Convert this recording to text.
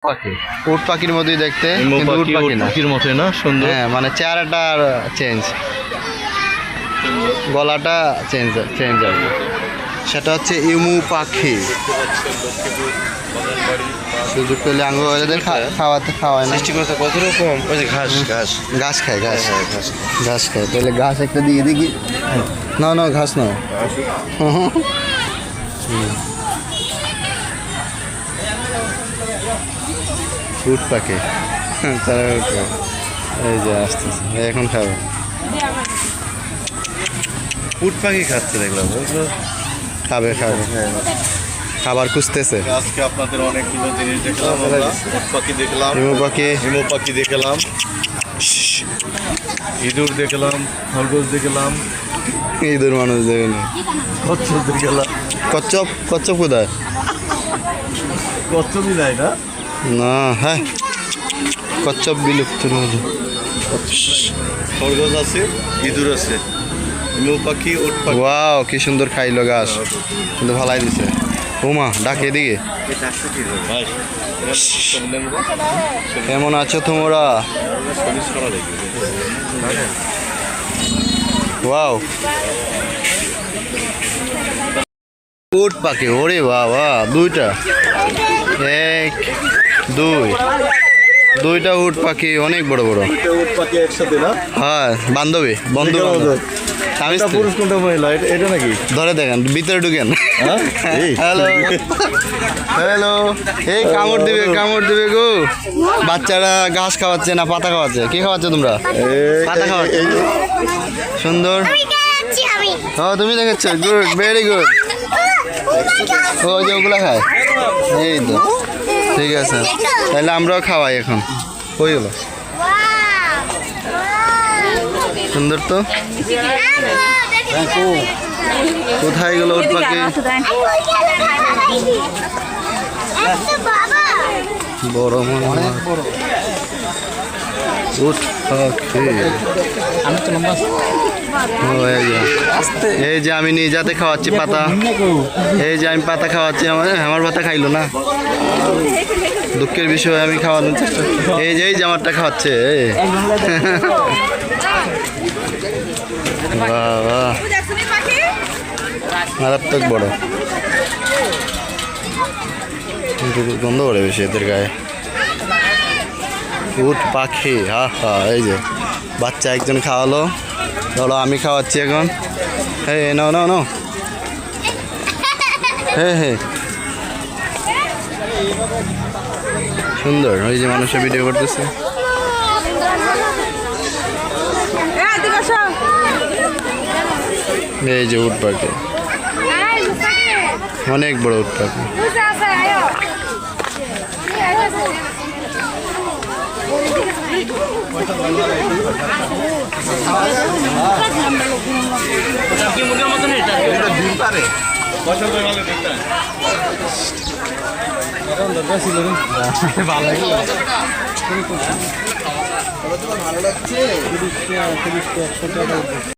পাখি উট পাখির মতোই দেখতে, ইমু কিন্তু উট পাখি পাখি না। পাখির মতোই না, সুন্দর। হ্যাঁ, মানে চেহারাটা চেঞ্জ, গলাটা চেঞ্জ চেঞ্জ আর কি। সেটা হচ্ছে ইমু পাখি। সুযোগ পেলে আঙ্গুর খাওয়াতে খাওয়ায় না, সৃষ্টি করতে কত রকম, ওই যে ঘাস ঘাস ঘাস খায়, ঘাস ঘাস ঘাস খায়। তাহলে ঘাস একটা দিয়ে দেখি। না না, ঘাস না। উট পাখি, তারা উঠবে। এই যে আসতেছে, এখন খাবে। উট পাখি খাচ্ছে দেখলাম, খাবে খাবে, খাবার খুঁজতেছে। আজকে আপনাদের অনেকগুলো জিনিস দেখলাম, আমরা উট পাখি দেখলাম, ইমু পাখি, হিমু পাখি দেখলাম, ইঁদুর দেখলাম, খরগোশ দেখলাম, ইঁদুর মানুষ দেবে না। কচ্ছপ দেখলাম। কচ্ছপ, কচ্ছপ কোথায়? কচ্ছপই নাই না? না, হ্যাঁ, কচ্ছপ বিলুপ্ত হলো। খরগোশ আছে, ইঁদুর আছে, হিমু পাখি, উট পাখি। ওয়াও, কি সুন্দর খাইলো ঘাস, কিন্তু ভালাই দিছে। ওমা, ডাকে এদিকে। কেমন আছো তোমরা? ওয়াও, উট পাখি, ওরে বাবা, দুইটা, এক দুই, দুইটা উট পাখি, অনেক বড় বড়। উট পাখি একসাথে না? হ্যাঁ, বান্ধবী, বন্ধু বান্ধব। স্বামী এটা স্ত্রী। পুরুষ কোনটা মহিলা, এটা নাকি? ধরে দেখেন, ভিতরে ঢুকেন। এই। হ্যালো হ্যালো, এই কামড় দিবে, কামড় দিবে গো। বাচ্চারা ঘাস খাওয়াচ্ছে না পাতা খাওয়াচ্ছে? কি খাওয়াচ্ছে তোমরা? পাতা খাওয়াচ্ছে। সুন্দর। ও, তুমি দেখেছ, গুড, ভেরি গুড। ও, যে ওগুলা খায়, এই তো, ঠিক আছে। তাহলে আমরাও খাওয়াই এখন। হয়ে গেল, সুন্দর তো। কোথায় গেল উট পাখি? বড় মনে হয়। উট পাখি। ও, এই যে আমি নিয়ে যাতে খাওয়াচ্ছি পাতা, এই যে আমি পাতা খাওয়াচ্ছি, আমার পাতা খাইলো না, দুঃখের বিষয়। আমি খাওয়ানোর চেষ্টা, এই যে আমারটা খাওয়াচ্ছে। বাবা, মারাত্মক বড়, কিন্তু গন্ধ করে বেশি এদের গায়ে। উট পাখি, হা হা। এই যে বাচ্চা একজন খাওয়ালো, ধরো আমি খাওয়াচ্ছি এখন। হ্যাঁ, নাও নাও নাও। হ্যাঁ হ্যাঁ, সুন্দর। ওই যে মানুষের ভিডিও করতেছে। এই যে উট পাখি, অনেক বড় উট পাখি। ভালো লাগছে।